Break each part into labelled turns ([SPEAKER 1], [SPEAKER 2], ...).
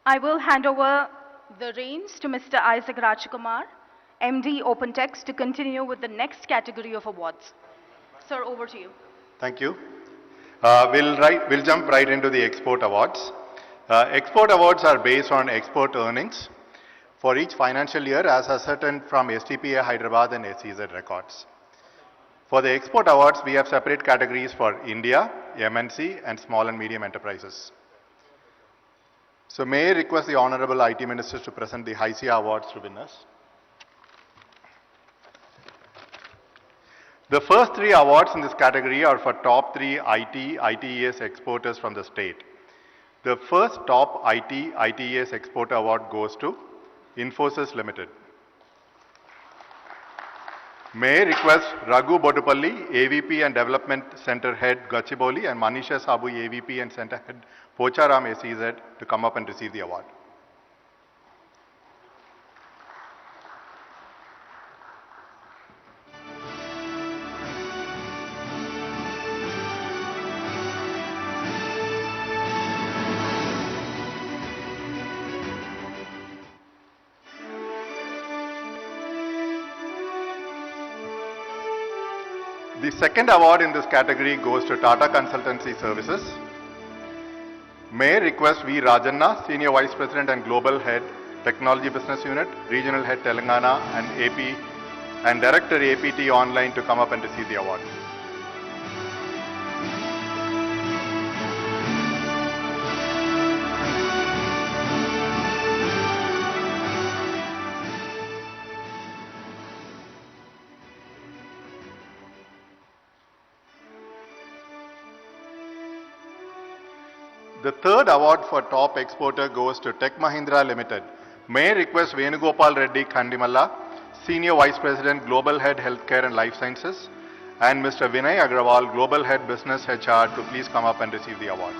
[SPEAKER 1] I will hand over the reins to Mr. Isaac Rajkumar, MD OpenText, to continue with the next category of awards. Sir, over to you.
[SPEAKER 2] Thank you. We'll jump right into the export awards. Export awards are based on export earnings for each financial year as ascertained from STPA Hyderabad and SEZ records. For the export awards, we have separate categories for India, MNC, and small and medium enterprises. So may I request the Honorable IT Ministers to present the HYSEA awards to winners. The first three awards in this category are for top three ITES exporters from the state. The first top ITES exporter award goes to Infosys Limited. May I request Raghu Bodupalli, AVP and Development Center Head, Gachibowli, and Manisha Sabu, AVP and Center Head, Pocharam, SEZ, to come up and receive the award. The second award in this category goes to Tata Consultancy Services. May I request V. Rajanna, Senior Vice President and Global Head, Technology Business Unit, Regional Head Telangana and AP, and Director APT Online, to come up and receive the award. The third award for top exporter goes to Tech Mahindra Limited. May I request Venugopal Reddy Khandimalla, Senior Vice President, Global Head Healthcare and Life Sciences, and Mr. Vinay Agrawal, Global Head Business HR, to please come up and receive the award.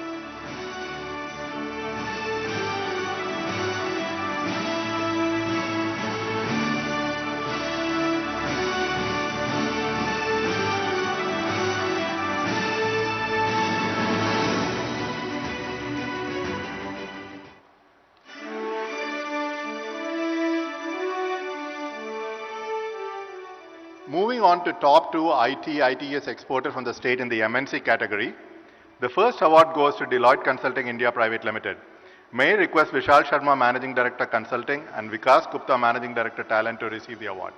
[SPEAKER 2] Moving on to top two ITES exporter from the state in the MNC category, the first award goes to Deloitte Consulting India Private Limited. May I request Vishal Sharma, Managing Director Consulting, and Vikas Gupta, Managing Director Talent, to receive the award.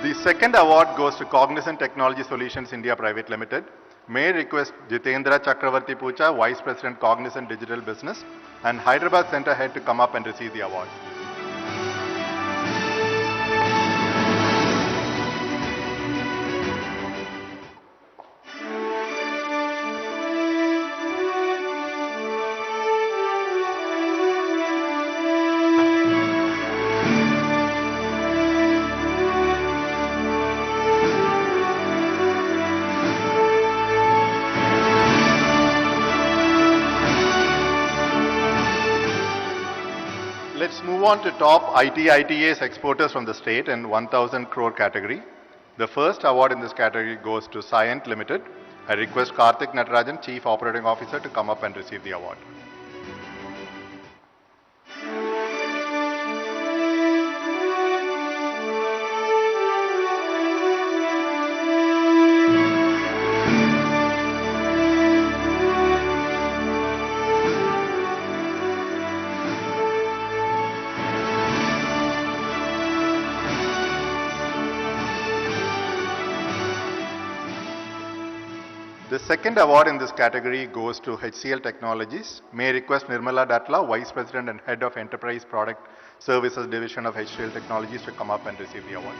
[SPEAKER 2] The second award goes to Cognizant Technology Solutions India Private Limited. May I request Jitendra Chakravarti Pucha, Vice President Cognizant Digital Business, and Hyderabad Center Head, to come up and receive the award. Let's move on to top ITES exporters from the state in 1000 crore category. The first award in this category goes to Cyient Limited. I request Karthik Natarajan, Chief Operating Officer, to come up and receive the award. The second award in this category goes to HCL Technologies. May I request Nirmala Datla, Vice President and Head of Enterprise Product Services Division of HCL Technologies to come up and receive the award.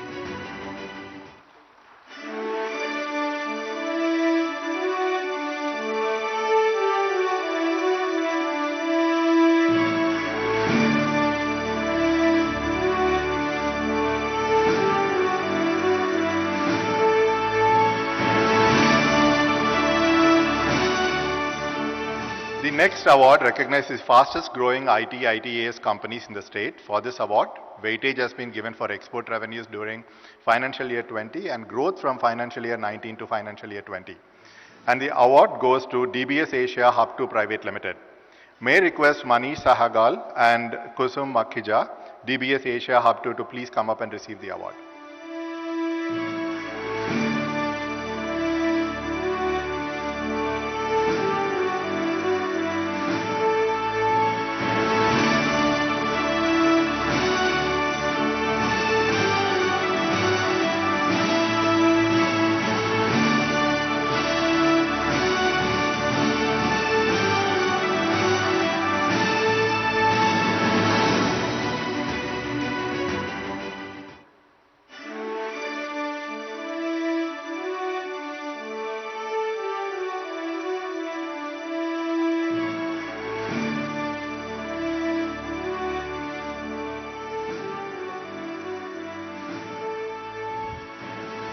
[SPEAKER 2] The next award recognizes fastest growing ITAS companies in the state. For this award, weightage has been given for export revenues during financial year 20 and growth from financial year 19 to financial year 20. And the award goes to DBS Asia Hub 2 Private Limited. May I request Manish Sahagal and Kusum Makhija, DBS Asia Hub 2 to please come up and receive the award.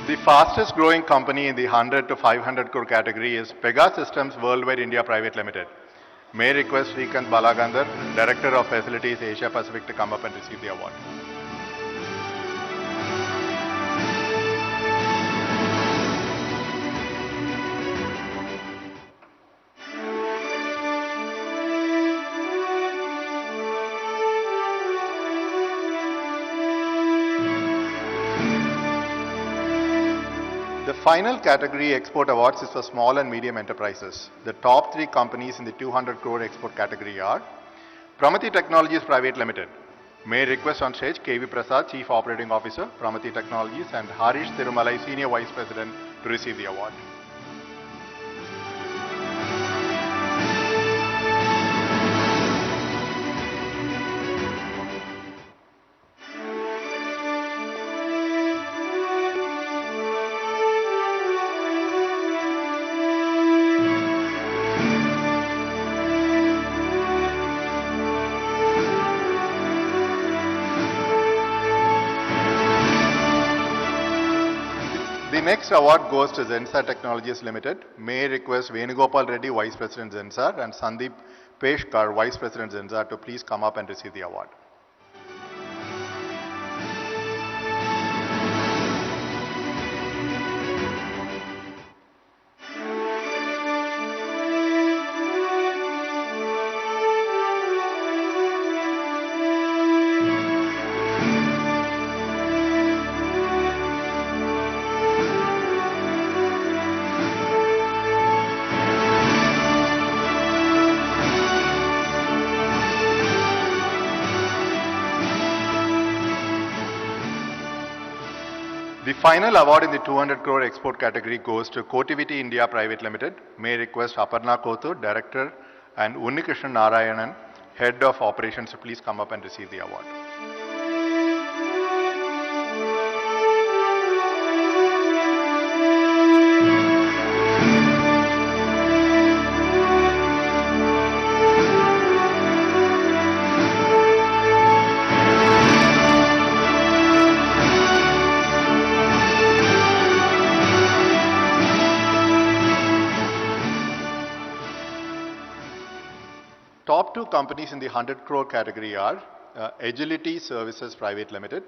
[SPEAKER 2] The fastest growing company in the 100 to 500 crore category is Pega Systems Worldwide India Private Limited. May I request Srikant Balagandar, Director of Facilities Asia Pacific to come up and receive the award. The final category export awards is for small and medium enterprises. The top 3 companies in the 200 crore export category are Pramati Technologies Private Limited. May I request on stage KV Prasad, Chief Operating Officer, Pramati Technologies, and Harish Thirumalai, Senior Vice President, to receive the award. The next award goes to Zensar Technologies Limited. May I request Venugopal Reddy, Vice President Zensar, and Sandeep Peshkar, Vice President Zensar, to please come up and receive the award. The final award in the 200 crore export category goes to Kotiviti India Private Limited. May I request Aparna Kothur, Director, and Unnikrishnan Narayanan, Head of Operations, to please come up and receive the award. Top 2 companies in the 100 crore category are Agility Services Private Limited.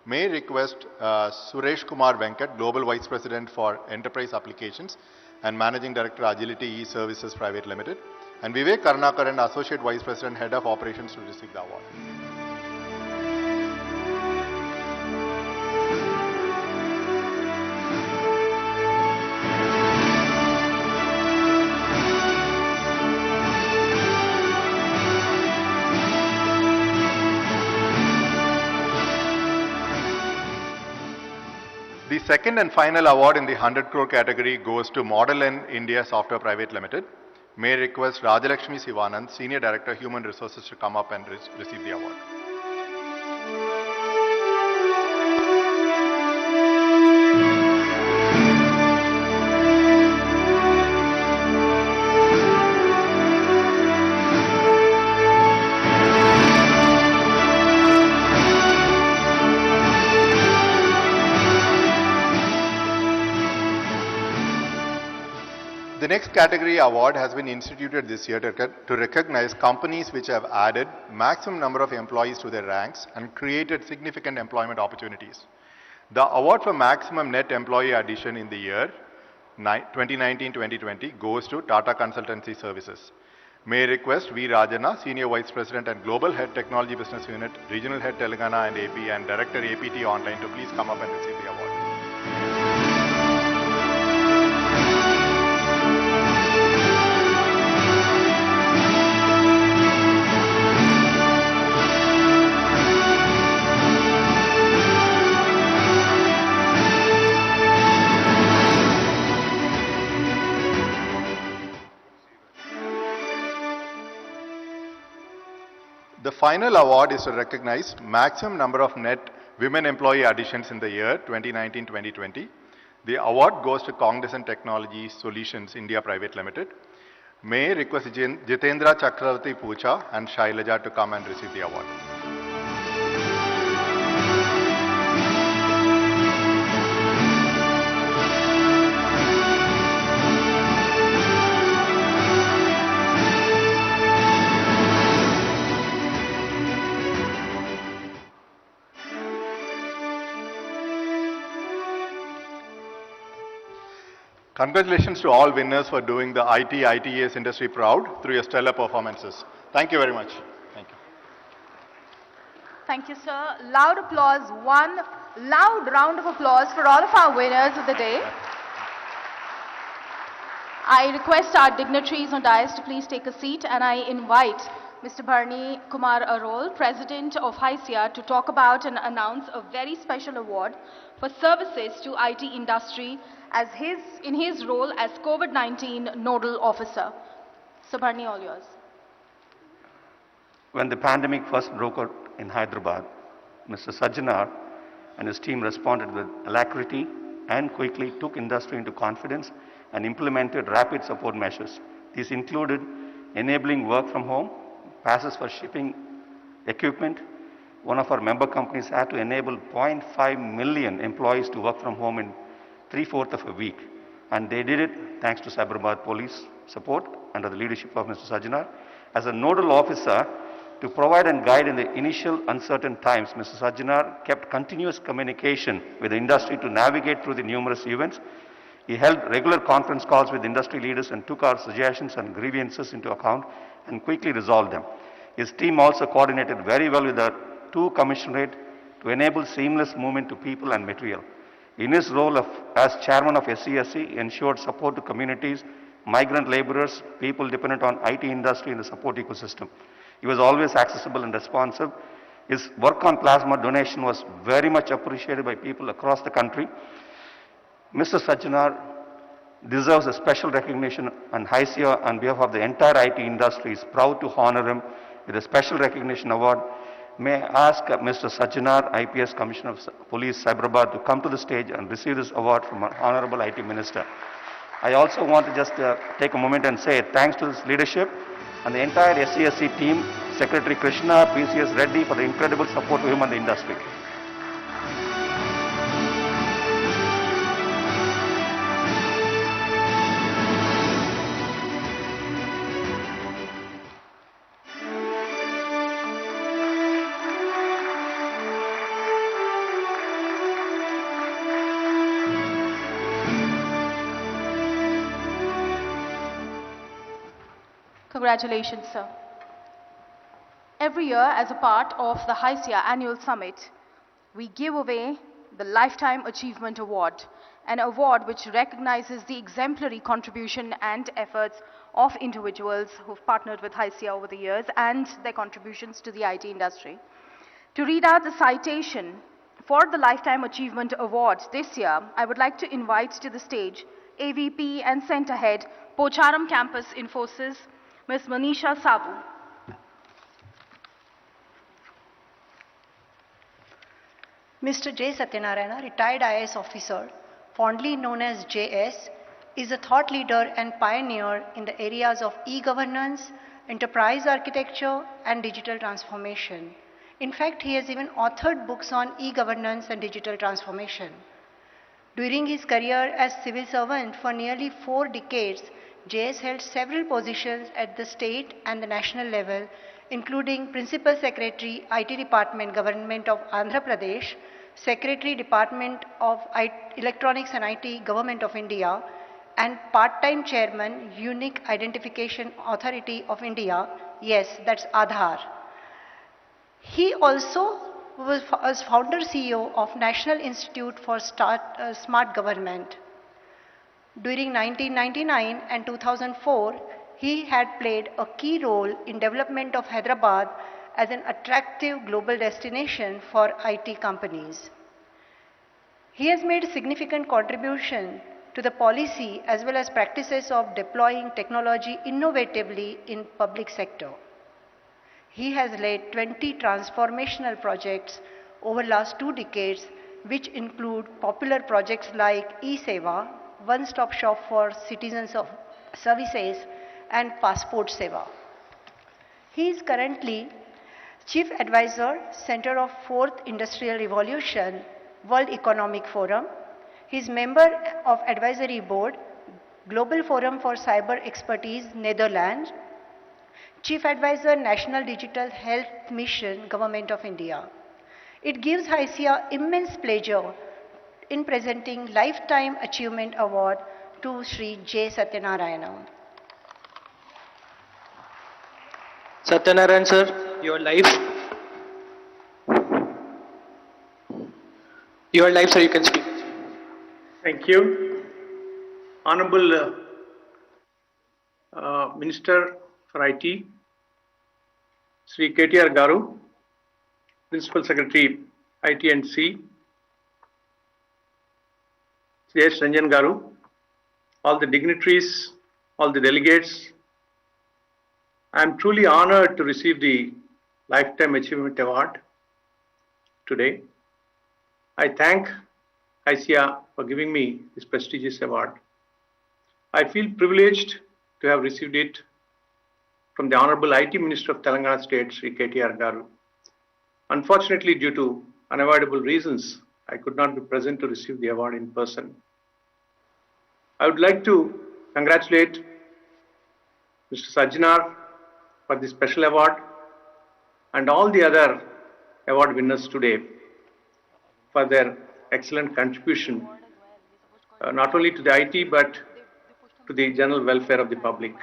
[SPEAKER 2] May I request Suresh Kumar Venkat, Global Vice President for Enterprise Applications and Managing Director, Agility E-Services Private Limited, and Vivek Karnakaran, Associate Vice President, Head of Operations, to receive the award. The second and final award in the 100 crore category goes to Model N India Software Private Limited. May I request Rajalakshmi Sivanand, Senior Director, Human Resources, to come up and receive the award. The next category award has been instituted this year to recognize companies which have added maximum number of employees to their ranks and created significant employment opportunities. The award for maximum net employee addition in the year 2019-2020 goes to Tata Consultancy Services. May I request V. Rajana, Senior Vice President and Global Head Technology Business Unit, Regional Head Telangana and AP and Director APT Online to please come up and receive the award. The final award is to recognize maximum number of net women employee additions in the year 2019-2020. The award goes to Cognizant Technology Solutions India Private Limited. May I request Jitendra Chakravarti Pucha and Shailaja to come and receive the award. Congratulations to all winners for doing the ITES industry proud through your stellar performances. Thank you very much. Thank you.
[SPEAKER 1] Thank you, sir. Loud applause, one loud round of applause for all of our winners of the day. I request our dignitaries on dais to please take a seat, and I invite Mr. Bharani Kumar Arol, President of HYSEA, to talk about and announce a very special award for services to IT industry as in his role as COVID-19 Nodal Officer. Sir Bharani, all yours.
[SPEAKER 3] When the pandemic first broke out in Hyderabad, Mr. Sajjanar and his team responded with alacrity and quickly took industry into confidence and implemented rapid support measures. These included enabling work from home, passes for shipping equipment. One of our member companies had to enable 0.5 million employees to work from home in 3/4 of a week. And they did it thanks to Hyderabad police support under the leadership of Mr. Sajjanar. As a nodal officer, to provide and guide in the initial uncertain times, Mr. Sajjanar kept continuous communication with the industry to navigate through the numerous events. He held regular conference calls with industry leaders and took our suggestions and grievances into account and quickly resolved them. His team also coordinated very well with the two commissionerate to enable seamless movement to people and material. In his role as chairman of SCSC, he ensured support to communities, migrant laborers, people dependent on IT industry in the support ecosystem. He was always accessible and responsive. His work on plasma donation was very much appreciated by people across the country. Mr. Sajjanar deserves a special recognition, and HYSEA on behalf of the entire IT industry is proud to honor him with a special recognition award. May I ask Mr. Sajjanar, IPS Commissioner of Police, Hyderabad, to come to the stage and receive this award from our Honorable IT Minister. I also want to just take a moment and say thanks to his leadership and the entire SCSC team, Secretary Krishna, PCS Reddy, for the incredible support to him and the industry.
[SPEAKER 1] Congratulations, sir. Every year, as a part of the HYSEA Annual Summit, we give away the Lifetime Achievement Award, an award which recognizes the exemplary contribution and efforts of individuals who've partnered with HYSEA over the years and their contributions to the IT industry. To read out the citation for the Lifetime Achievement Award this year, I would like to invite to the stage AVP and Center Head, Pocharam Campus Infosys, Ms. Manisha Sabu.
[SPEAKER 4] Mr. J. Satyanarayana, retired IAS officer, fondly known as JS, is a thought leader and pioneer in the areas of e-governance, enterprise architecture, and digital transformation. In fact, he has even authored books on e-governance and digital transformation. During his career as civil servant for nearly 4 decades, JS held several positions at the state and the national level, including Principal Secretary, IT Department, Government of Andhra Pradesh, Secretary, Department of Electronics and IT, Government of India, and part-time Chairman, Unique Identification Authority of India. Yes, that's Aadhaar. He also was founder CEO of National Institute for Smart Government. During 1999 and 2004, he had played a key role in development of Hyderabad as an attractive global destination for IT companies. He has made significant contribution to the policy as well as practices of deploying technology innovatively in public sector. He has led 20 transformational projects over last 2 decades, which include popular projects like e-Seva, one-stop shop for citizens of services, and Passport Seva. He is currently Chief Advisor, Center of Fourth Industrial Revolution, World Economic Forum. He is member of Advisory Board, Global Forum for Cyber Expertise, Netherlands, Chief Advisor, National Digital Health Mission, Government of India. It gives HYSEA immense pleasure in presenting Lifetime Achievement Award to Sri J. Satyanarayana.
[SPEAKER 5] Satyanarayan sir, your life. Your life, sir, you can speak.
[SPEAKER 6] Thank you. Honorable Minister for IT, Sri KTR Garu, Principal Secretary IT and C, Sri S. Ranjan Garu, all the dignitaries, all the delegates. I am truly honored to receive the Lifetime Achievement Award today. I thank HYSEA for giving me this prestigious award. I feel privileged to have received it from the Honorable IT Minister of Telangana State, Sri KTR Garu. Unfortunately, due to unavoidable reasons, I could not be present to receive the award in person. I would like to congratulate Mr. Sajjanar for this special award and all the other award winners today for their excellent contribution, not only to the IT but to the general welfare of the public.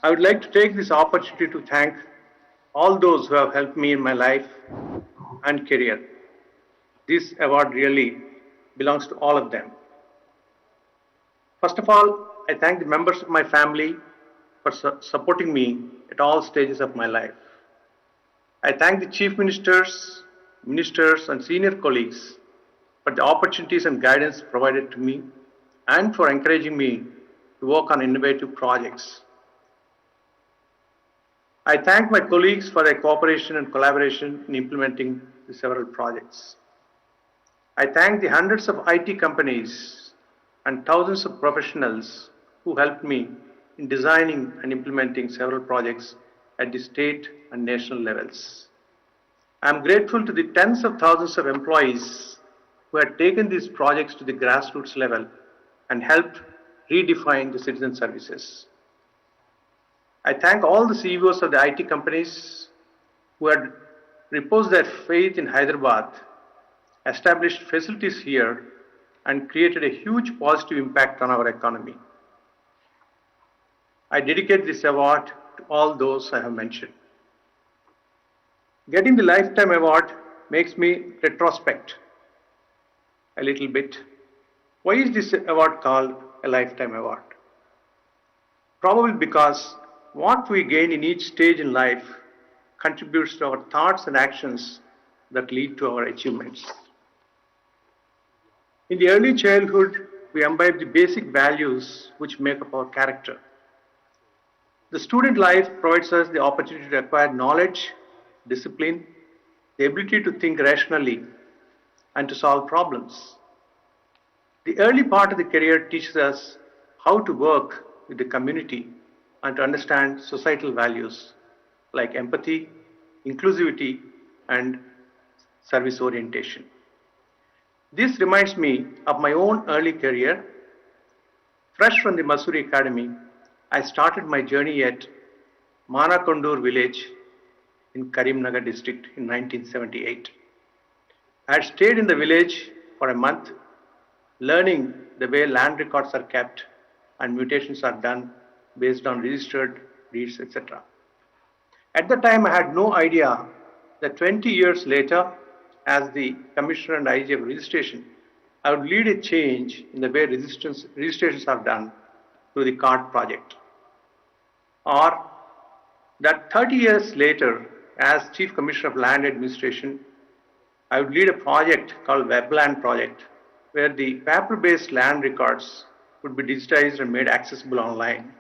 [SPEAKER 6] I would like to take this opportunity to thank all those who have helped me in my life and career. This award really belongs to all of them. First of all, I thank the members of my family for supporting me at all stages of my life. I thank the chief ministers, and senior colleagues for the opportunities and guidance provided to me and for encouraging me to work on innovative projects. I thank my colleagues for their cooperation and collaboration in implementing the several projects. I thank the hundreds of IT companies and thousands of professionals who helped me in designing and implementing several projects at the state and national levels. I am grateful to the tens of thousands of employees who had taken these projects to the grassroots level and helped redefine the citizen services. I thank all the CEOs of the IT companies who had reposed their faith in Hyderabad, established facilities here, and created a huge positive impact on our economy. I dedicate this award to all those I have mentioned. Getting the Lifetime Award makes me retrospect a little bit. Why is this award called a Lifetime Award? Probably because what we gain in each stage in life contributes to our thoughts and actions that lead to our achievements. In the early childhood, we imbibe the basic values which make up our character. The student life provides us the opportunity to acquire knowledge, discipline, the ability to think rationally, and to solve problems. The early part of the career teaches us how to work with the community and to understand societal values like empathy, inclusivity, and service orientation. This reminds me of my own early career. Fresh from the Masuri Academy, I started my journey at Manakondur village in Karimnagar district in 1978. I had stayed in the village for a month, learning the way land records are kept and mutations are done based on registered deeds, etc. At the time, I had no idea that 20 years later, as the Commissioner and IG of Registration, I would lead a change in the way registrations are done through the CARD project. Or that 30 years later, as Chief Commissioner of Land Administration, I would lead a project called Webland Project, where the paper-based land records would be digitized and made accessible online.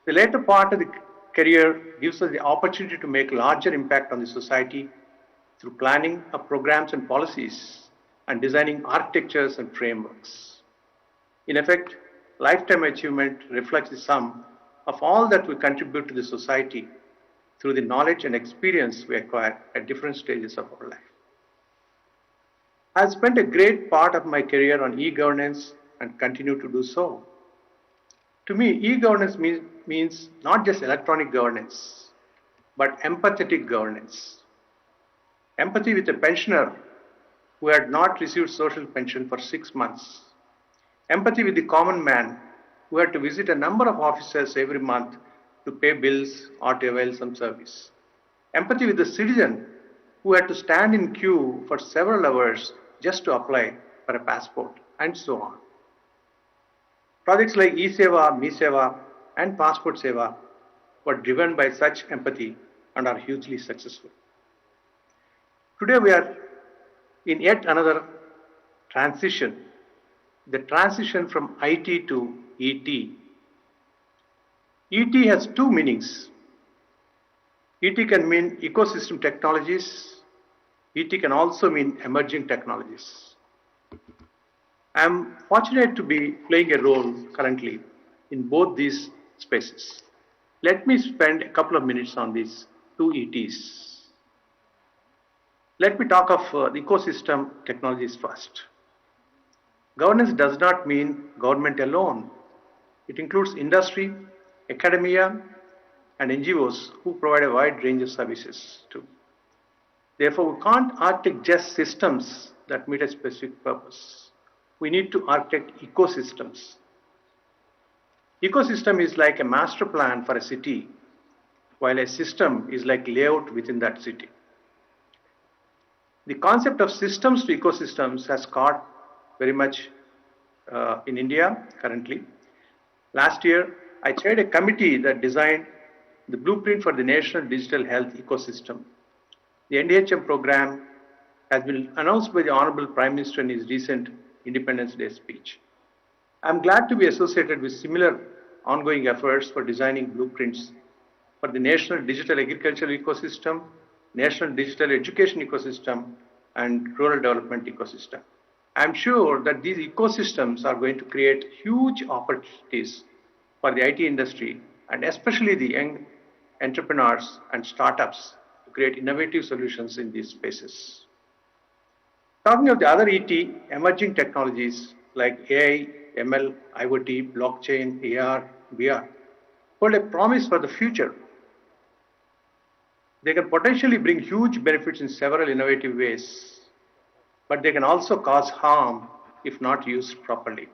[SPEAKER 6] The later part of the career gives us the opportunity to make larger impact on the society through planning of programs and policies and designing architectures and frameworks. In effect, lifetime achievement reflects the sum of all that we contribute to the society through the knowledge and experience we acquire at different stages of our life. I have spent a great part of my career on e-governance and continue to do so. To me, e-governance means not just electronic governance, but empathetic governance. Empathy with a pensioner who had not received social pension for 6 months. Empathy with the common man who had to visit a number of offices every month to pay bills or to avail some service. Empathy with the citizen who had to stand in queue for several hours just to apply for a passport, and so on. Projects like e-Seva, me-Seva, and Passport Seva were driven by such empathy and are hugely successful. Today we are in yet another transition, the transition from IT to ET. ET has two meanings. ET can mean ecosystem technologies. ET can also mean emerging technologies. I am fortunate to be playing a role currently in both these spaces. Let me spend a couple of minutes on these two ETs. Let me talk of the ecosystem technologies first. Governance does not mean government alone. It includes industry, academia, and NGOs who provide a wide range of services too. Therefore, we can't architect just systems that meet a specific purpose. We need to architect ecosystems. Ecosystem is like a master plan for a city, while a system is like layout within that city. The concept of systems to ecosystems has caught very much in India currently. Last year, I chaired a committee that designed the blueprint for the National Digital Health Ecosystem. The NDHM program has been announced by the Honorable Prime Minister in his recent Independence Day speech. I'm glad to be associated with similar ongoing efforts for designing blueprints for the National Digital Agricultural Ecosystem, National Digital Education Ecosystem, and Rural Development Ecosystem. I'm sure that these ecosystems are going to create huge opportunities for the IT industry and especially the young entrepreneurs and startups to create innovative solutions in these spaces. Talking of the other ET, emerging technologies like AI, ML, IoT, blockchain, AR, VR hold a promise for the future. They can potentially bring huge benefits in several innovative ways, but they can also cause harm if not used properly.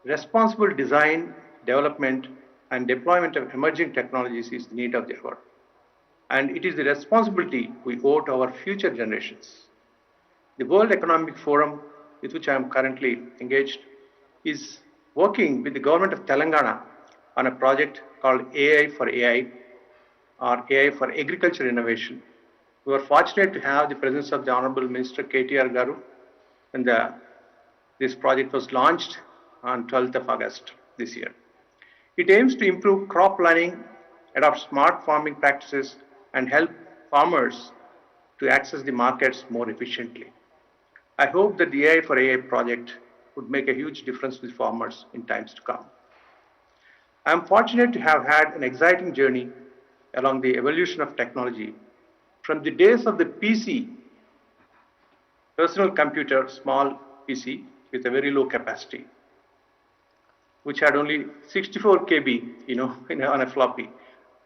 [SPEAKER 6] Responsible design, development, and deployment of emerging technologies is the need of the hour. And it is the responsibility we owe to our future generations. The World Economic Forum, with which I am currently engaged, is working with the government of Telangana on a project called AI for AI, or AI for Agriculture Innovation. We were fortunate to have the presence of the Honorable Minister KTR Garu, and this project was launched on 12th of August this year. It aims to improve crop planning, adopt smart farming practices, and help farmers to access the markets more efficiently. I hope that the AI for AI project would make a huge difference with farmers in times to come. I am fortunate to have had an exciting journey along the evolution of technology from the days of the PC, personal computer, small PC with a very low capacity, which had only 64 KB, on a floppy.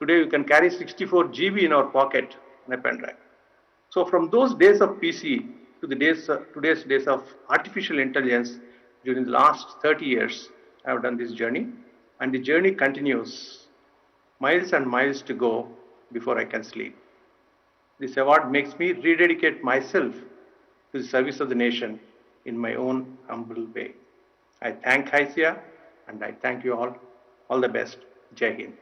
[SPEAKER 6] Today you can carry 64 GB in our pocket on a pen drive. So from those days of PC to the today's days of artificial intelligence, during the last 30 years, I have done this journey, and the journey continues. Miles and miles to go before I can sleep. This award makes me rededicate myself to the service of the nation in my own humble way. I thank HYSEA and I thank you all. All the best. Jai Hind.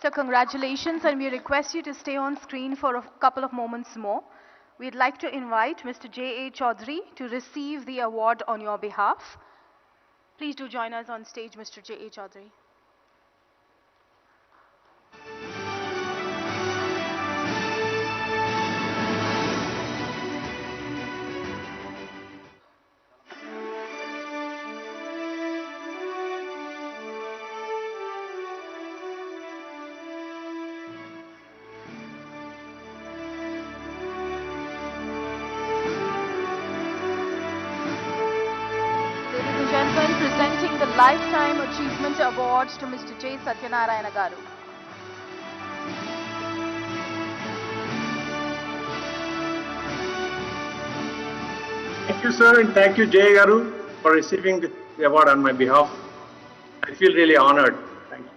[SPEAKER 1] So congratulations, and we request you to stay on screen for a couple of moments more. We'd like to invite Mr. J.A. Chaudhary to receive the award on your behalf. Please do join us on stage, Mr. J.A. Chaudhary. Presenting the Lifetime Achievement Awards to Mr. J. Satyanarayana Garu.
[SPEAKER 6] Thank you, sir, and thank you, Jay Garu, for receiving the award on my behalf. I feel really honored. Thank you.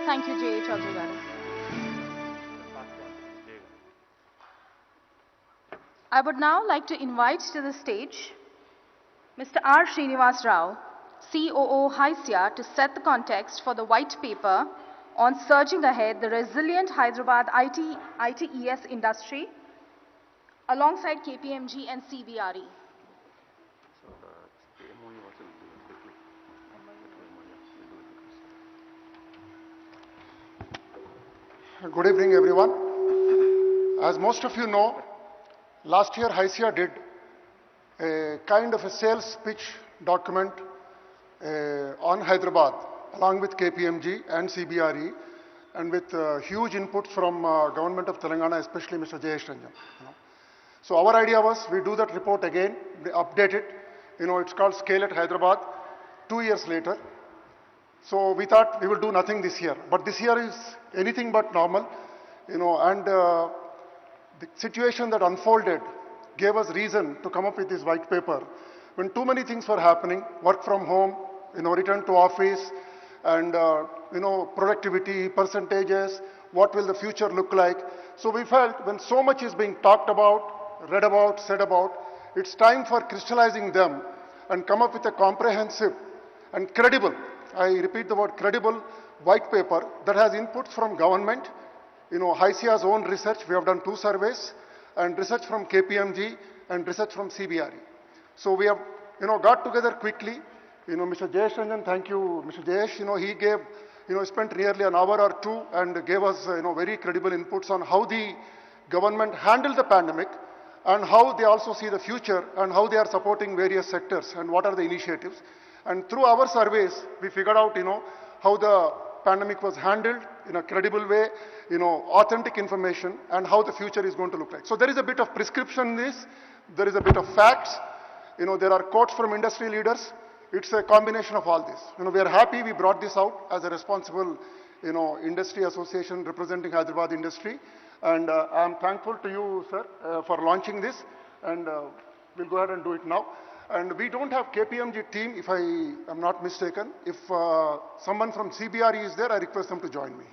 [SPEAKER 1] Thank you, J. Chaudhary Garu. I would now like to invite to the stage Mr. R. Srinivas Rao, COO HYSEA, to set the context for the white paper on Surging Ahead, the Resilient Hyderabad ITES Industry, alongside KPMG and CBRE.
[SPEAKER 7] Good evening, everyone. As most of you know, last year HYSEA did a kind of a sales pitch document on Hyderabad along with KPMG and CBRE, and with huge inputs from government of Telangana, especially Mr. J.S. Ranjan. So our idea was we do that report again, we update it. It's called Scale at Hyderabad 2 years later. So we thought we will do nothing this year, but this year is anything but normal, and the situation that unfolded gave us reason to come up with this white paper. When too many things were happening, work from home, return to office, and productivity, percentages, what will the future look like. So we felt when so much is being talked about, read about, said about, it's time for crystallizing them and come up with a comprehensive and credible, I repeat the word credible, white paper that has inputs from government, HYSEA's own research. We have done 2 surveys, and research from KPMG and research from CBRE. So we have, got together quickly. Mr. Jayesh Ranjan, thank you, Mr. Jayesh. He gave, spent nearly an hour or 2 and gave us, very credible inputs on how the government handled the pandemic and how they also see the future and how they are supporting various sectors and what are the initiatives. And through our surveys, we figured out, how the pandemic was handled in a credible way, authentic information, and how the future is going to look like. So there is a bit of prescription in this, there is a bit of facts, there are quotes from industry leaders. It's a combination of all this. We are happy we brought this out as a responsible, industry association representing Hyderabad industry. And I am thankful to you, sir, for launching this, and we'll go ahead and do it now. And we don't have KPMG team, if I am not mistaken. If someone from CBRE is there, I request them to join me here.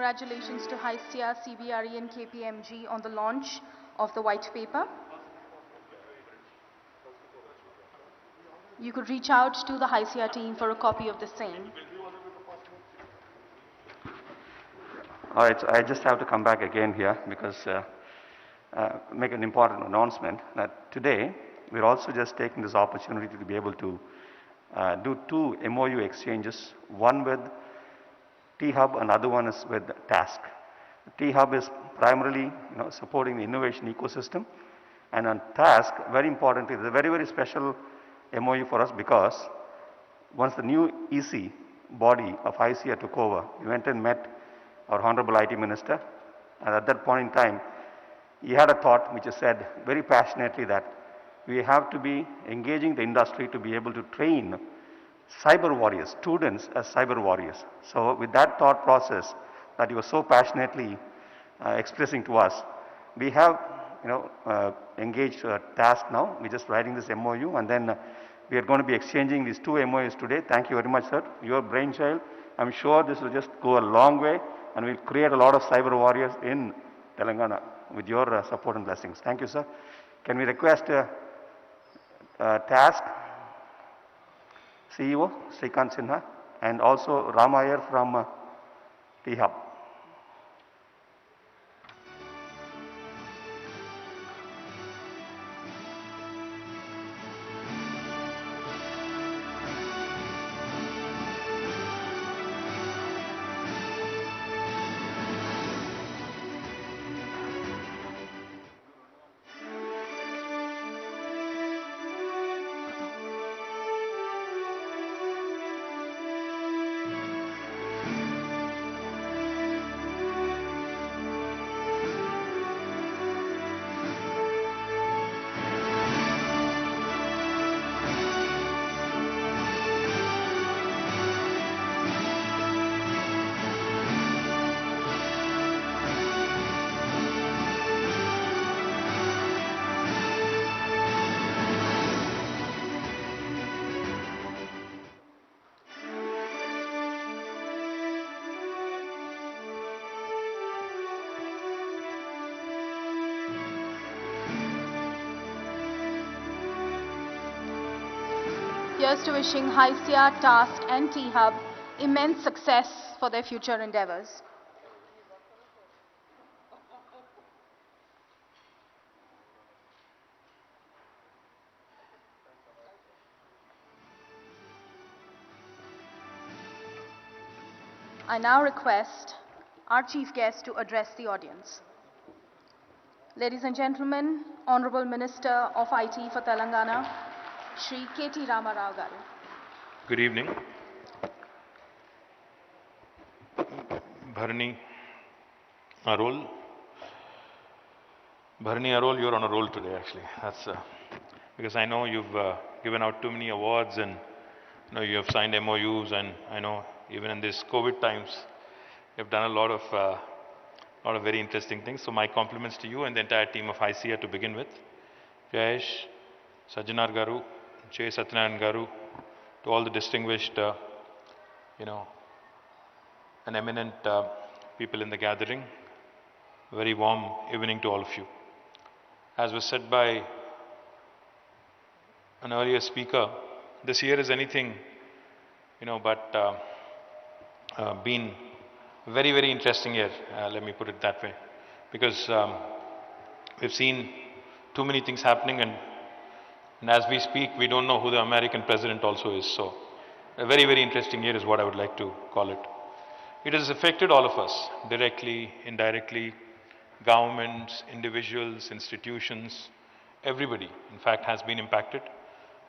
[SPEAKER 1] congratulations to HYSEA, CBRE and KPMG on the launch of the white paper. You could reach out to the HYSEA team for a copy of the same.
[SPEAKER 3] All right, so I just have to come back again here because make an important announcement that today we're also just taking this opportunity to be able to do two MOU exchanges, one with T-Hub and other one is with Task. T-Hub is primarily supporting the innovation ecosystem, and on Task, very importantly, it's a very, very special MOU for us because once the new EC body of HYSEA took over, we went and met our Honorable IT Minister, and at that point in time, he had a thought which he said very passionately that we have to be engaging the industry to be able to train cyber warriors, students as cyber warriors. So with that thought process that he was so passionately expressing to us, we have engaged Task now. We're just writing this MOU and then we are going to be exchanging these two MOUs today. Thank you very much, sir. Your brainchild. I'm sure this will just go a long way and will create a lot of cyber warriors in Telangana with your support and blessings. Thank you, sir. Can we request Task CEO Srikant Sinha and also Ram Iyer from T-Hub.
[SPEAKER 1] Here's to wishing HYSEA, Task and T-Hub immense success for their future endeavors. I now request our chief guest to address the audience. Ladies and gentlemen, Honorable Minister of IT for Telangana, Shri KT Ramarao Garu.
[SPEAKER 8] Good evening. Bharani Arol. Bharani Arol, you're on a roll today actually. That's because I know you've given out too many awards and you have signed MOUs, and I know even in this COVID times you've done a lot of very interesting things. So my compliments to you and the entire team of HYSEA to begin with. Jayesh, Sajjanar Garu, J. Satyanarayan Garu, to all the distinguished, and eminent people in the gathering, very warm evening to all of you. As was said by an earlier speaker, this year is anything, but been very, very interesting year, let me put it that way, because we've seen too many things happening, and as we speak, we don't know who the American president also is. So, a very, very interesting year is what I would like to call it. It has affected all of us, directly, indirectly, governments, individuals, institutions, everybody, in fact, has been impacted.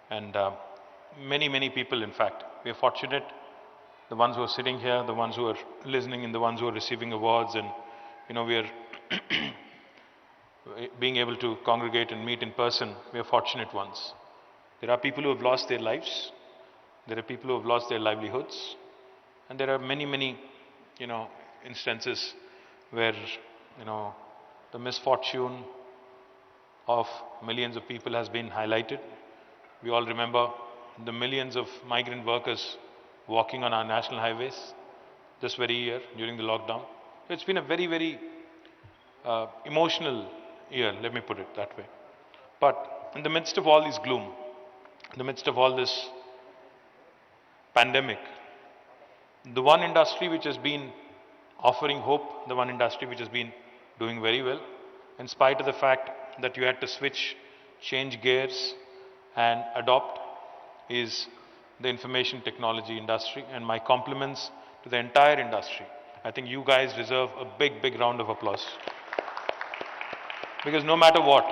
[SPEAKER 8] And many, many people, in fact, we are fortunate, the ones who are sitting here, the ones who are listening, and the ones who are receiving awards, and, we are being able to congregate and meet in person, we are fortunate ones. There are people who have lost their lives, there are people who have lost their livelihoods, and there are many, many, instances where, the misfortune of millions of people has been highlighted. We all remember the millions of migrant workers walking on our national highways this very year during the lockdown. It's been a very, very emotional year, let me put it that way. But in the midst of all this gloom, in the midst of all this pandemic, the one industry which has been offering hope, the one industry which has been doing very well, in spite of the fact that you had to switch, change gears and adopt, is the information technology industry. And my compliments to the entire industry. I think you guys deserve a big, big round of applause. Because no matter what,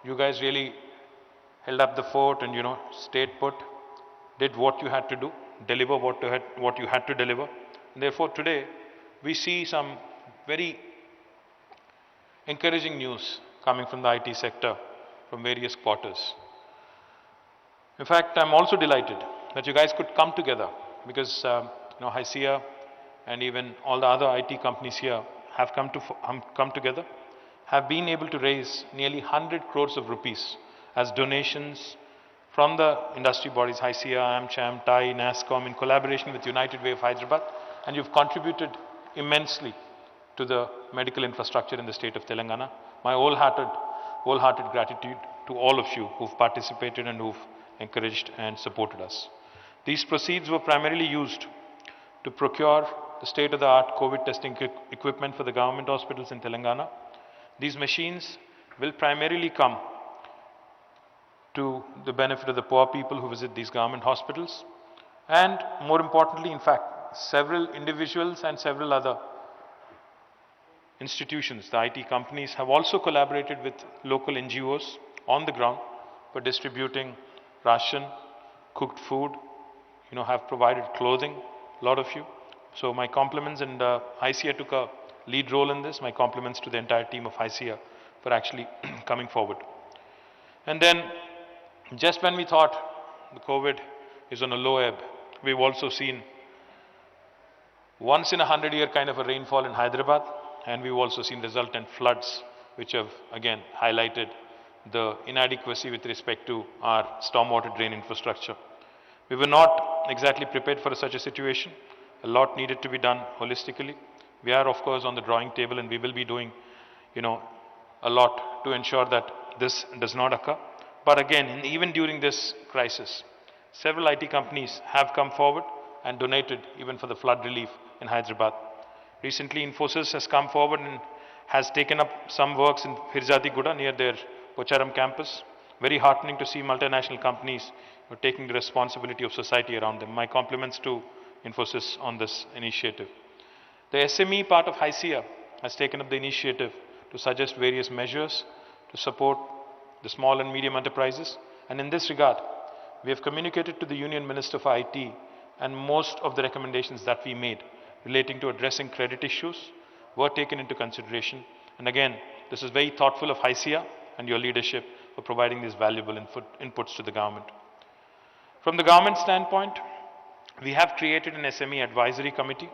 [SPEAKER 8] you guys really held up the fort and, stayed put, did what you had to do, deliver what you had to deliver. And therefore, today, we see some very encouraging news coming from the IT sector from various quarters. In fact, I'm also delighted that you guys could come together because, HYSEA and even all the other IT companies here have come together, have been able to raise nearly 100 crores of rupees as donations from the industry bodies, HYSEA, AmCham, TAI, NASSCOM, in collaboration with United Way of Hyderabad, and you've contributed immensely to the medical infrastructure in the state of Telangana. My wholehearted gratitude to all of you who've participated and who've encouraged and supported us. These proceeds were primarily used to procure the state-of-the-art COVID testing equipment for the government hospitals in Telangana. These machines will primarily come to the benefit of the poor people who visit these government hospitals. And more importantly, in fact, several individuals and several other institutions, the IT companies, have also collaborated with local NGOs on the ground for distributing ration, cooked food, have provided clothing, a lot of you. So my compliments, and HYSEA took a lead role in this. My compliments to the entire team of HYSEA for actually coming forward. And then, just when we thought the COVID is on a low ebb, we've also seen once in a 100-year kind of a rainfall in Hyderabad, and we've also seen resultant floods, which have again highlighted the inadequacy with respect to our stormwater drain infrastructure. We were not exactly prepared for such a situation. A lot needed to be done holistically. We are, of course, on the drawing table, and we will be doing, a lot to ensure that this does not occur. But again, even during this crisis, several IT companies have come forward and donated even for the flood relief in Hyderabad. Recently, Infosys has come forward and has taken up some works in Firzadiguda near their Pocharam campus. Very heartening to see multinational companies taking the responsibility of society around them. My compliments to Infosys on this initiative. The SME part of HYSEA has taken up the initiative to suggest various measures to support the small and medium enterprises. And in this regard, we have communicated to the Union Minister for IT, and most of the recommendations that we made relating to addressing credit issues were taken into consideration. And again, this is very thoughtful of HYSEA and your leadership for providing these valuable inputs to the government. From the government standpoint, we have created an SME advisory committee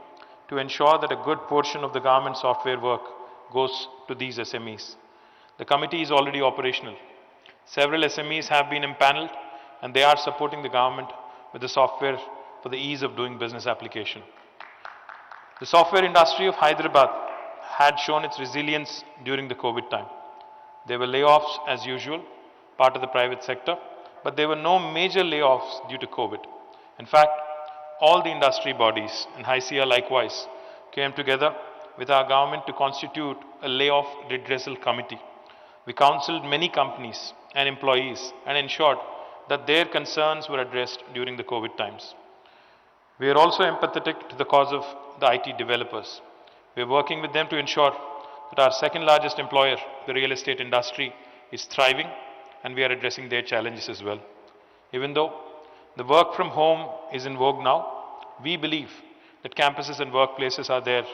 [SPEAKER 8] to ensure that a good portion of the government software work goes to these SMEs. The committee is already operational. Several SMEs have been impaneled, and they are supporting the government with the software for the ease of doing business application. The software industry of Hyderabad had shown its resilience during the COVID time. There were layoffs as usual, part of the private sector, but there were no major layoffs due to COVID. In fact, all the industry bodies, and HYSEA likewise, came together with our government to constitute a layoff redressal committee. We counseled many companies and employees and ensured that their concerns were addressed during the COVID times. We are also empathetic to the cause of the IT developers. We are working with them to ensure that our second largest employer, the real estate industry, is thriving, and we are addressing their challenges as well. Even though the work from home is in vogue now, we believe that campuses and workplaces are there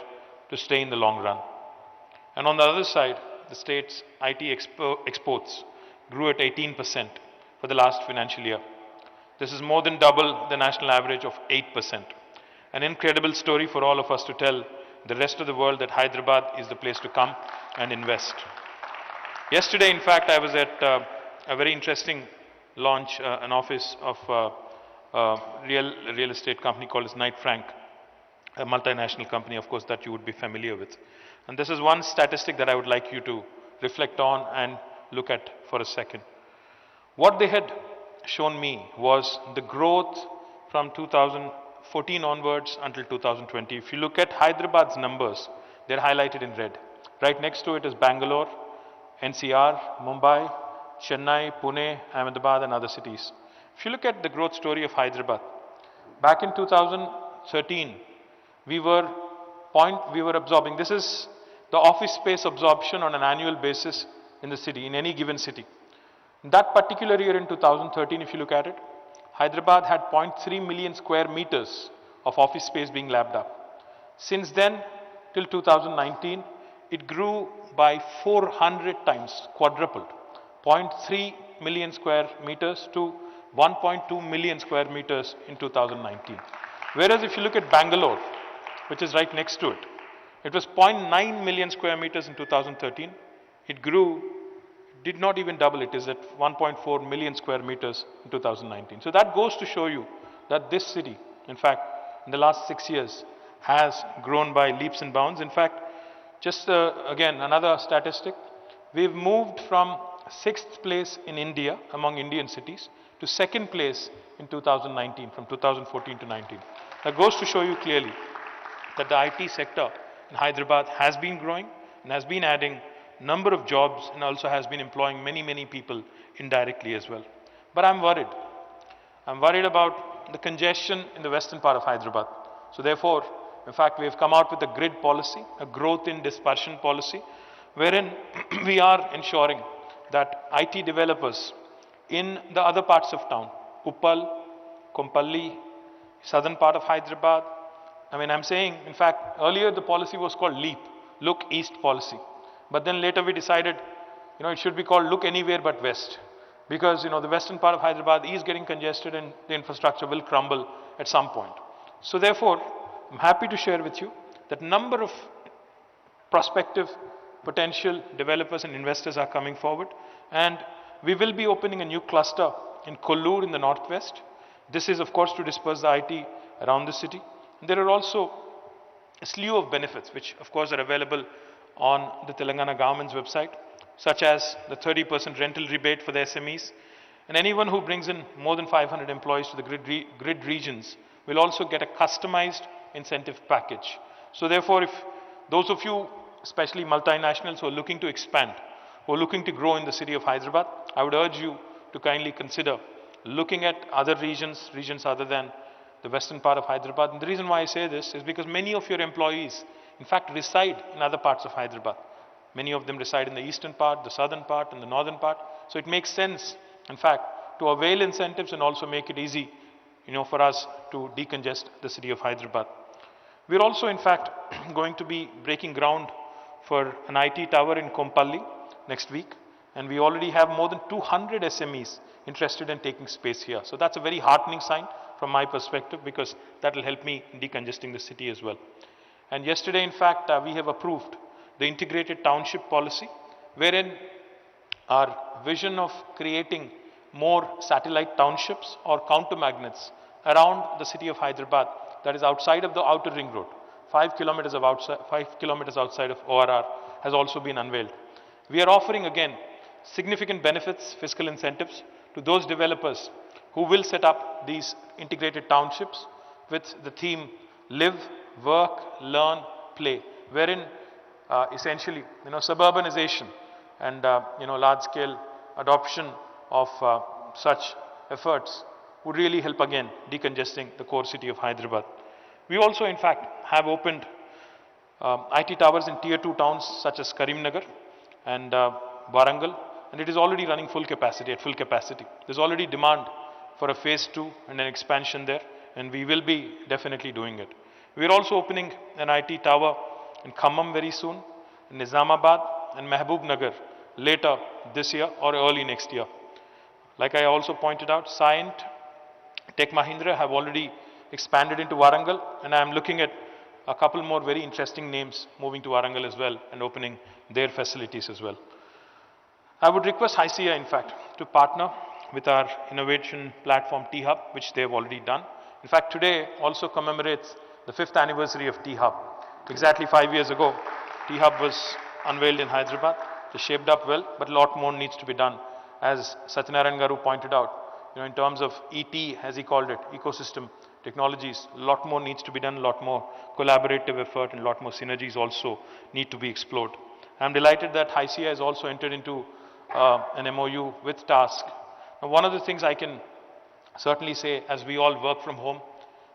[SPEAKER 8] to stay in the long run. And on the other side, the state's IT exports grew at 18% for the last financial year. This is more than double the national average of 8%. An incredible story for all of us to tell the rest of the world that Hyderabad is the place to come and invest. Yesterday, in fact, I was at a very interesting launch, an office of a real estate company called Knight Frank. a multinational company, of course, that you would be familiar with. And this is one statistic that I would like you to reflect on and look at for a second. What they had shown me was the growth from 2014 onwards until 2020. If you look at Hyderabad's numbers, they're highlighted in red. Right next to it is Bangalore, NCR, Mumbai, Chennai, Pune, Ahmedabad and other cities. If you look at the growth story of Hyderabad, back in 2013, we were absorbing, this is the office space absorption on an annual basis in the city, in any given city. In that particular year in 2013, if you look at it, Hyderabad had 0.3 million square meters of office space being lapped up. Since then, till 2019, it grew by 400 times, quadrupled. 0.3 million square meters to 1.2 million square meters in 2019. Whereas if you look at Bangalore, which is right next to it, it was 0.9 million square meters in 2013. It grew, did not even double, it is at 1.4 million square meters in 2019. So that goes to show you that this city, in fact, in the last 6 years, has grown by leaps and bounds. In fact, just again, another statistic, we've moved from 6th place in India among Indian cities to 2nd place in 2019, from 2014 to 19. That goes to show you clearly that the IT sector in Hyderabad has been growing and has been adding number of jobs and also has been employing many, many people indirectly as well. But I'm worried. I'm worried about the congestion in the western part of Hyderabad. So therefore, in fact, we have come out with a grid policy, a growth in dispersion policy, wherein we are ensuring that IT developers in the other parts of town, Uppal, Kompalli, southern part of Hyderabad, I'm saying, in fact, earlier the policy was called LEAP, Look East policy. But then later we decided, it should be called Look Anywhere But West. Because, the western part of Hyderabad is getting congested and the infrastructure will crumble at some point. So therefore, I'm happy to share with you that number of prospective potential developers and investors are coming forward. And we will be opening a new cluster in Kollur in the northwest. This is, of course, to disperse the IT around the city. There are also a slew of benefits which of course are available on the Telangana government's website, such as the 30% rental rebate for the SMEs, and anyone who brings in more than 500 employees to the grid regions will also get a customized incentive package. So therefore, if those of you, especially multinationals who are looking to expand, who are looking to grow in the city of Hyderabad, I would urge you to kindly consider looking at other regions other than the western part of Hyderabad. And the reason why I say this is because many of your employees, in fact, reside in other parts of Hyderabad. Many of them reside in the eastern part, the southern part, and the northern part. So it makes sense, in fact, to avail incentives and also make it easy, for us to decongest the city of Hyderabad. We're also, in fact, going to be breaking ground for an IT tower in Kompalli next week. And we already have more than 200 SMEs interested in taking space here. So that's a very heartening sign from my perspective, because that will help me in decongesting the city as well. And yesterday, in fact, we have approved the integrated township policy, wherein our vision of creating more satellite townships or counter magnets around the city of Hyderabad, that is outside of the outer ring road, 5 kilometers outside of ORR, has also been unveiled. We are offering again significant benefits, fiscal incentives to those developers who will set up these integrated townships with the theme Live, Work, Learn, Play, wherein essentially, suburbanization and, large-scale adoption of such efforts would really help again decongesting the core city of Hyderabad. We also, in fact, have opened IT towers in Tier 2 towns such as Karimnagar and Warangal, and it is already running at full capacity. There's already demand for a phase 2 and an expansion there, and we will be definitely doing it. We're also opening an IT tower in Khammam very soon, in Nizamabad and Mehboob Nagar later this year or early next year. Like I also pointed out, Cyient, Tech Mahindra have already expanded into Warangal, and I am looking at a couple more very interesting names moving to Warangal as well and opening their facilities as well. I would request HYSEA, in fact, to partner with our innovation platform T-Hub, which they have already done. In fact, today also commemorates the 5th anniversary of T-Hub. Exactly 5 years ago, T-Hub was unveiled in Hyderabad. It shaped up well, but a lot more needs to be done. As Satyanarayan Garu pointed out, in terms of ET, as he called it, ecosystem technologies, a lot more needs to be done, a lot more collaborative effort and a lot more synergies also need to be explored. I'm delighted that HYSEA has also entered into an MOU with TASK. Now, one of the things I can certainly say, as we all work from home,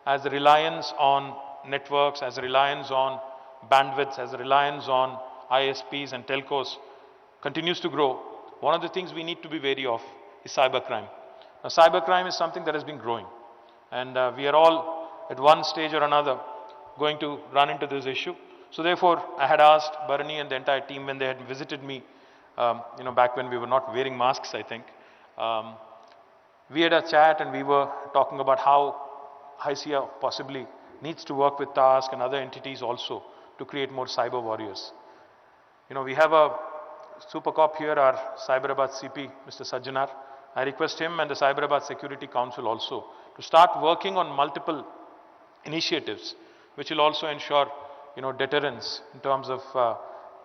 [SPEAKER 8] as the reliance on networks, as the reliance on bandwidths, as the reliance on ISPs and telcos continues to grow, one of the things we need to be wary of is cybercrime. Now, cybercrime is something that has been growing, and we are all at one stage or another going to run into this issue. So therefore, I had asked Bharani and the entire team when they had visited me, back when we were not wearing masks, I think. We had a chat and we were talking about how HYSEA possibly needs to work with TASK and other entities also to create more cyber warriors. We have a super cop here, our Hyderabad CP, Mr. Sajjanar. I request him and the Hyderabad Security Council also to start working on multiple initiatives which will also ensure deterrence in terms of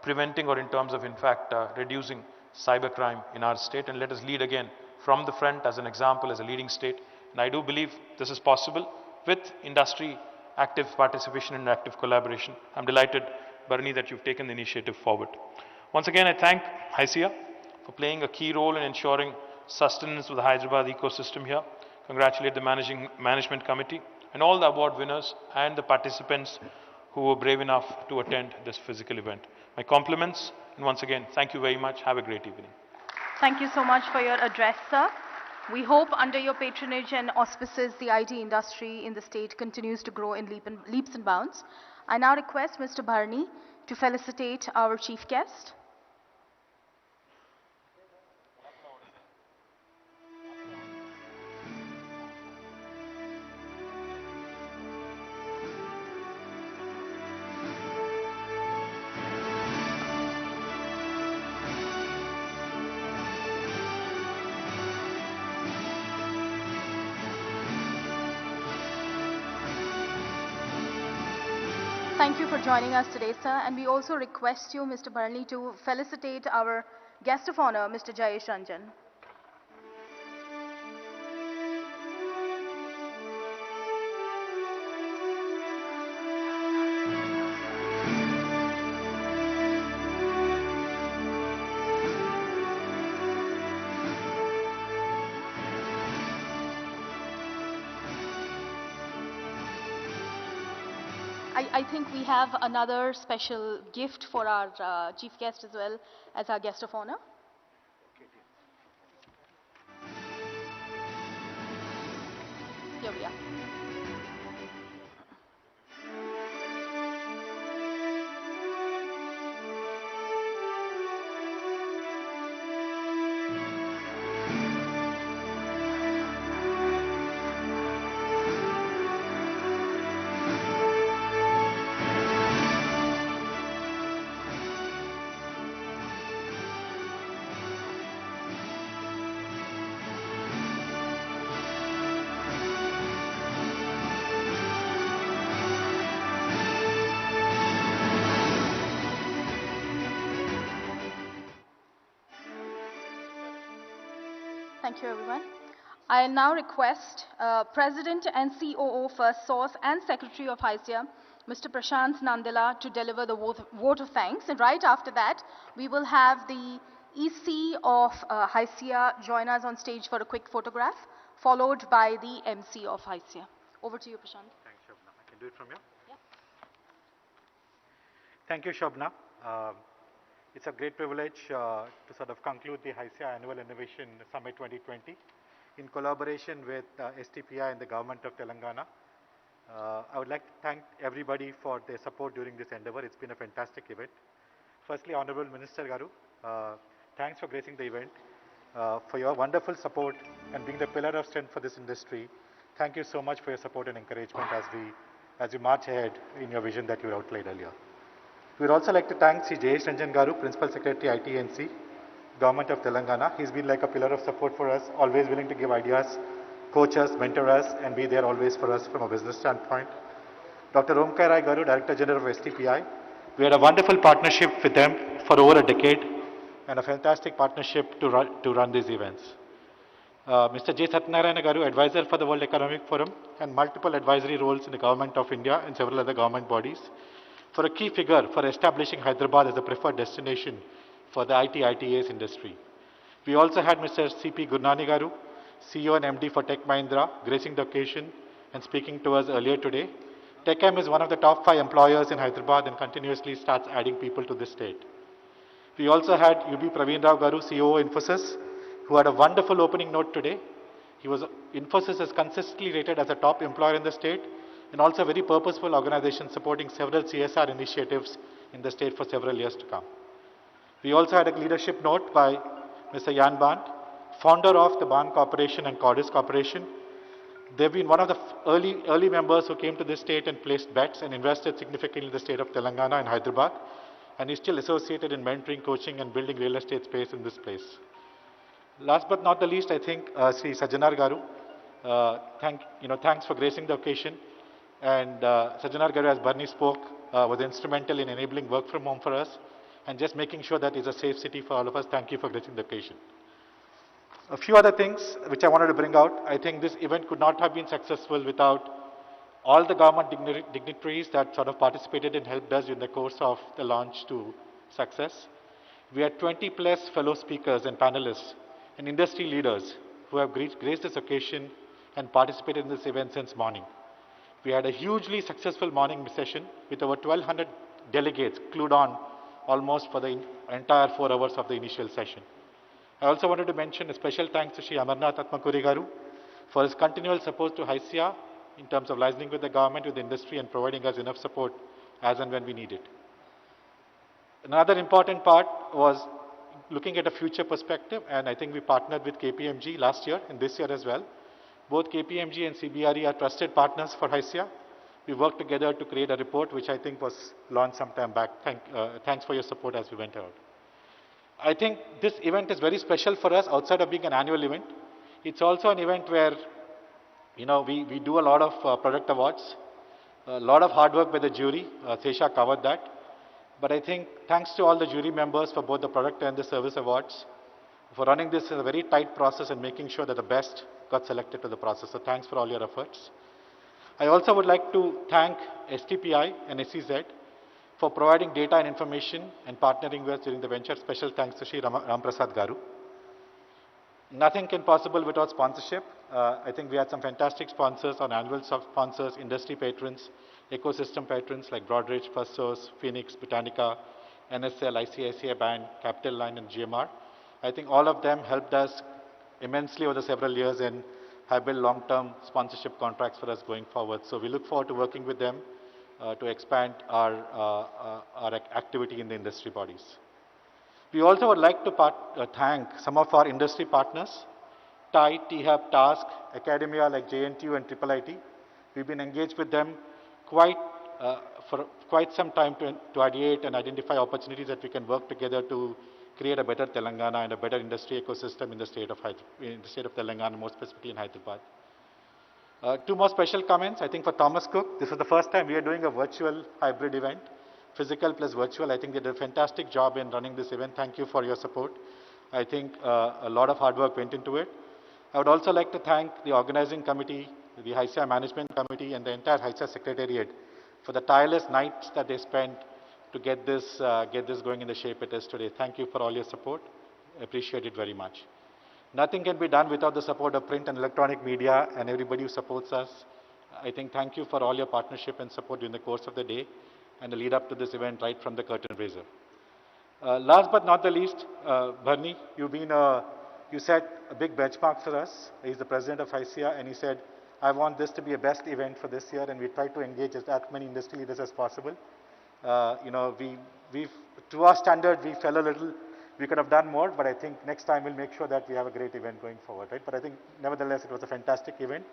[SPEAKER 8] preventing or in terms of in fact reducing cybercrime in our state, and let us lead again from the front as an example, as a leading state. And I do believe this is possible with industry active participation and active collaboration. I'm delighted, Bharani, that you've taken the initiative forward. Once again, I thank HYSEA for playing a key role in ensuring sustenance of the Hyderabad ecosystem here. Congratulate the management committee and all the award winners and the participants who were brave enough to attend this physical event. My compliments, and once again, thank you very much. Have a great evening.
[SPEAKER 1] Thank you so much for your address, sir. We hope under your patronage and auspices, the IT industry in the state continues to grow in leaps and bounds. I now request Mr. Bharani to felicitate our chief guest. Thank you for joining us today, sir. And we also request you, Mr. Bharani, to felicitate our guest of honor, Mr. Jayesh Ranjan. I think we have another special gift for our chief guest as well as our guest of honor. Here we are. Thank you, everyone. I now request President and COO First Source and Secretary of HYSEA, Mr. Prashant Nandela, to deliver the vote of thanks. And right after that, we will have the EC of HYSEA join us on stage for a quick photograph, followed by the MC of HYSEA. Over to you, Prashant.
[SPEAKER 9] Thanks, Shobna. I can do it from here?
[SPEAKER 1] Yeah.
[SPEAKER 9] Thank you, Shobna. It's a great privilege to sort of conclude the HYSEA Annual Innovation Summit 2020 in collaboration with STPI and the Government of Telangana. I would like to thank everybody for their support during this endeavor. It's been a fantastic event. Firstly, Honorable Minister Garu, thanks for gracing the event, for your wonderful support and being the pillar of strength for this industry. Thank you so much for your support and encouragement as we march ahead in your vision that you outlined earlier. We would also like to thank Sri Jayesh Ranjan Garu, Principal Secretary ITNC, Government of Telangana. He's been like a pillar of support for us, always willing to give ideas, coach us, mentor us, and be there always for us from a business standpoint. Dr. Omkar Rai Garu, Director General of STPI. We had a wonderful partnership with them for over a decade and a fantastic partnership to run these events. Mr. J. Satyanarayana Garu, Advisor for the World Economic Forum, and multiple advisory roles in the Government of India and several other government bodies, for a key figure for establishing Hyderabad as a preferred destination for the IT/ITES industry. We also had Mr. C.P. Gurnani Garu, CEO and MD for Tech Mahindra, gracing the occasion and speaking to us earlier today. TechM is one of the top 5 employers in Hyderabad and continuously starts adding people to this state. We also had UB Praveen Rao Garu, CEO Infosys, who had a wonderful opening note today. Infosys is consistently rated as a top employer in the state and also a very purposeful organization supporting several CSR initiatives in the state for several years to come. We also had a leadership note by Mr. Jan Band, founder of the Band Corporation and Cordis Corporation. They've been one of the early members who came to this state and placed bets and invested significantly in the state of Telangana and Hyderabad, and is still associated in mentoring, coaching, and building real estate space in this place. Last but not the least, I think Sri Sajjanar Garu, thanks for gracing the occasion. And Sajjanar Garu, as Barney spoke, was instrumental in enabling work from home for us and just making sure that it's a safe city for all of us. Thank you for gracing the occasion. A few other things which I wanted to bring out. I think this event could not have been successful without all the government dignitaries that sort of participated and helped us in the course of the launch to success. We had 20 plus fellow speakers and panelists and industry leaders who have graced this occasion and participated in this event since morning. We had a hugely successful morning session with over 1,200 delegates glued on almost for the entire 4 hours of the initial session. I also wanted to mention a special thanks to Sri Amarnath Atmakuri Garu for his continual support to HYSEA in terms of liaising with the government, with the industry, and providing us enough support as and when we need it. Another important part was looking at a future perspective, and I think we partnered with KPMG last year and this year as well. Both KPMG and CBRE are trusted partners for HYSEA. We worked together to create a report which I think was launched some time back. Thanks for your support as we went out. I think this event is very special for us outside of being an annual event. It's also an event where we do a lot of product awards, a lot of hard work by the jury. Sesha covered that. But I think thanks to all the jury members for both the product and the service awards for running this in a very tight process and making sure that the best got selected to the process. So thanks for all your efforts. I also would like to thank STPI and SEZ for providing data and information and partnering with us during the venture. Special thanks to Sri Ramprasad Garu. Nothing can possible without sponsorship. I think we had some fantastic sponsors, on annual sponsors, industry patrons, ecosystem patrons like Broadridge, FirstSource, Phoenix, Botanica, NSL, ICICI Bank, Capital Line, and GMR. I think all of them helped us immensely over the several years and have built long-term sponsorship contracts for us going forward. So we look forward to working with them to expand our activity in the industry bodies. We also would like to thank some of our industry partners, TIE, T-Hub, TASK, academia like JNTU and IIIT. We've been engaged with them for quite some time to ideate and identify opportunities that we can work together to create a better Telangana and a better industry ecosystem in the state of Telangana, more specifically in Hyderabad. 2 more special comments. I think for Thomas Cook, this is the first time we are doing a virtual hybrid event, physical plus virtual. I think they did a fantastic job in running this event. Thank you for your support. I think a lot of hard work went into it. I would also like to thank the organizing committee, the HYSEA management committee, and the entire HYSEA secretariat for the tireless nights that they spent to get this going in the shape it is today. Thank you for all your support. I appreciate it very much. Nothing can be done without the support of print and electronic media and everybody who supports us. I think thank you for all your partnership and support during the course of the day and the lead up to this event right from the curtain raiser. Last but not the least, Barney, you set a big benchmark for us. He's the president of HYSEA, and he said, I want this to be a best event for this year, and we try to engage as many industry leaders as possible. To our standard, we fell a little. We could have done more, but I think next time we'll make sure that we have a great event going forward, right? But I think nevertheless, it was a fantastic event.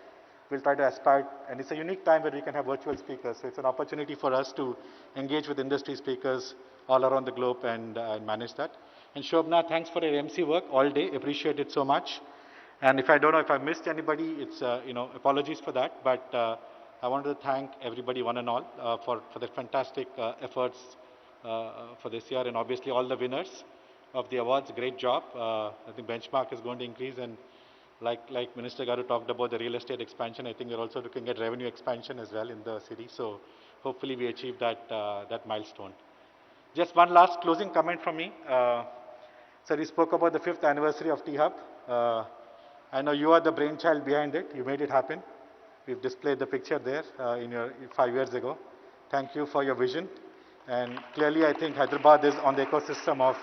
[SPEAKER 9] We'll try to aspire, and it's a unique time where we can have virtual speakers. So it's an opportunity for us to engage with industry speakers all around the globe and manage that. And Shobna, thanks for your MC work all day. Appreciate it so much. And if I don't know if I missed anybody, it's apologies for that. But I wanted to thank everybody, one and all, for their fantastic efforts for this year, and obviously all the winners of the awards. Great job. I think benchmark is going to increase, and like Minister Garu talked about the real estate expansion, I think we're also looking at revenue expansion as well in the city. So hopefully we achieve that milestone. Just one last closing comment from me. Sir, we spoke about the 5th anniversary of T-Hub. I know you are the brainchild behind it. You made it happen. We've displayed the picture there 5 years ago. Thank you for your vision. And clearly, I think Hyderabad is on the ecosystem of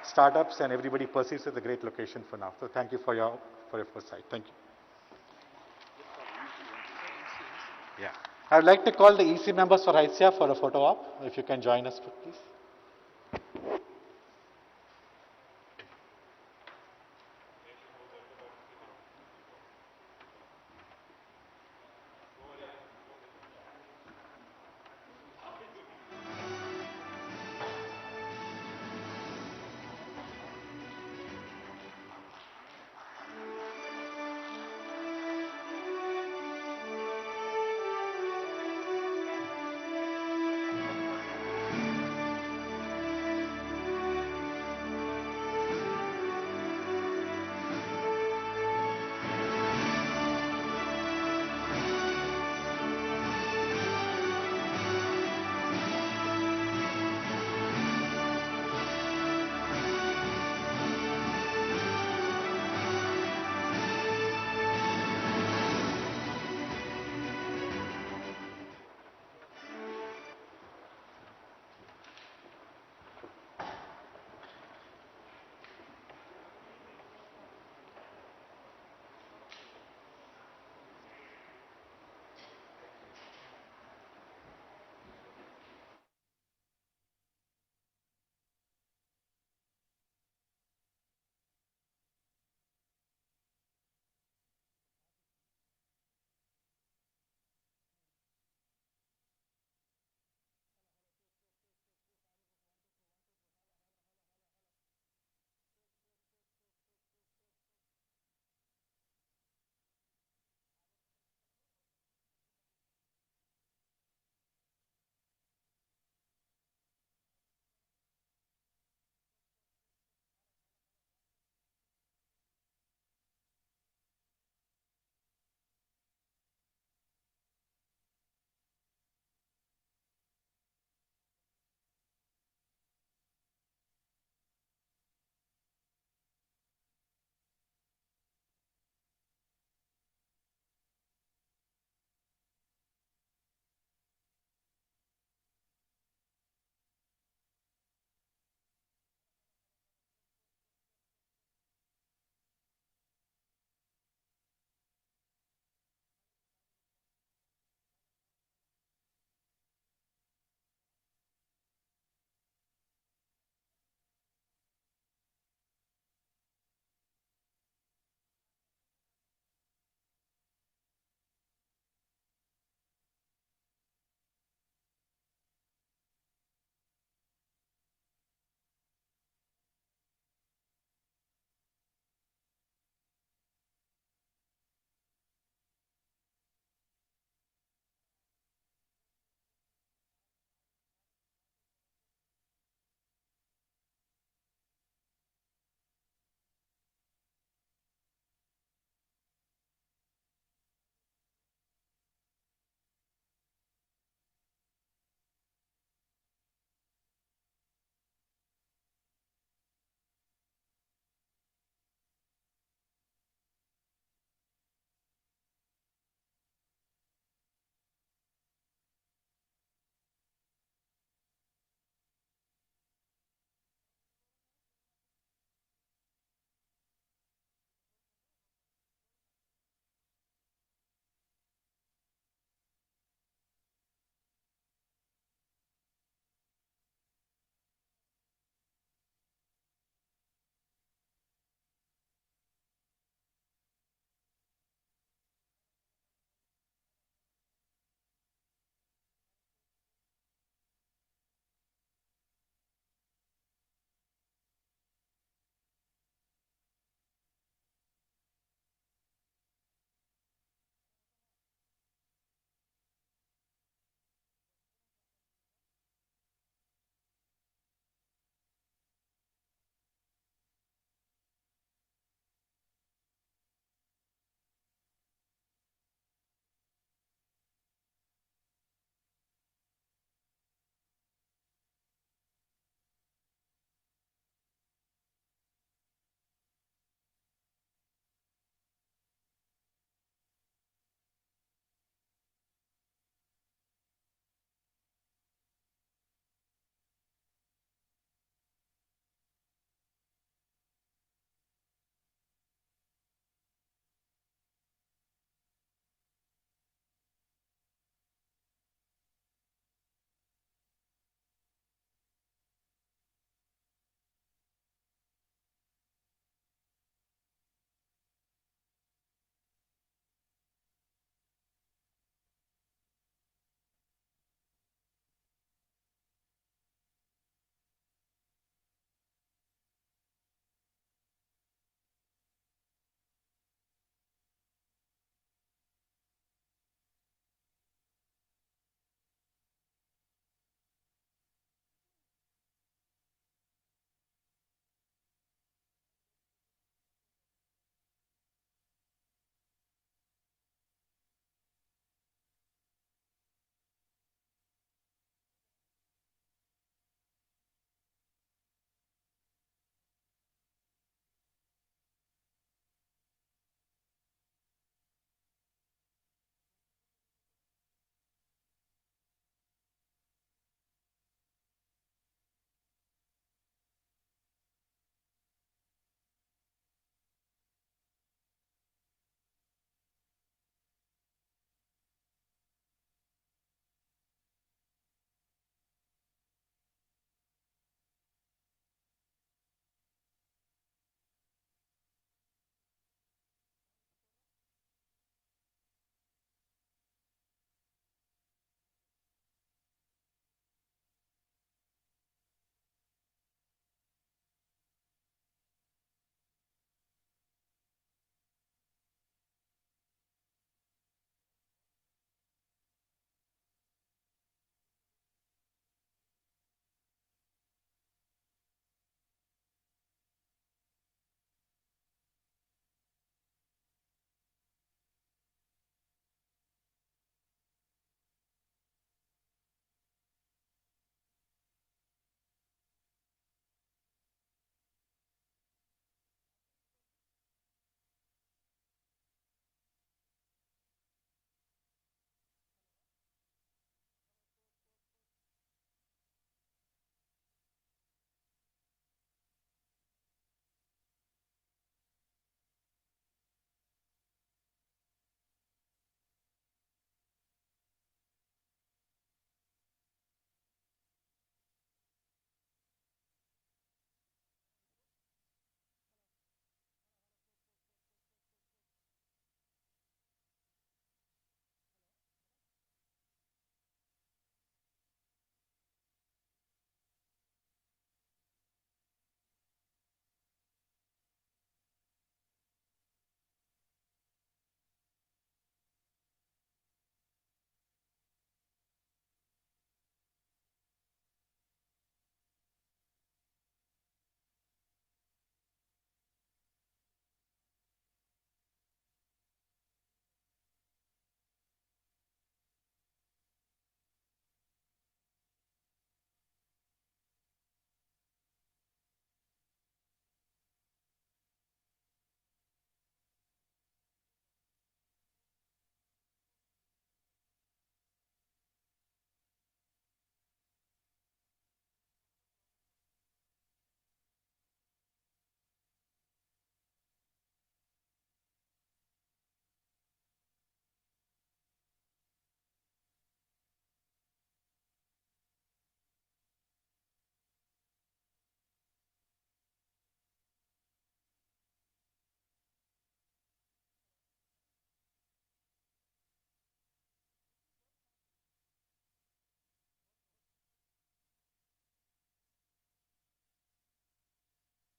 [SPEAKER 9] startups, and everybody perceives it as a great location for now. So thank you for your foresight. Thank you. Yeah. I would like to call the EC members for HYSEA for a photo op. If you can join us, please.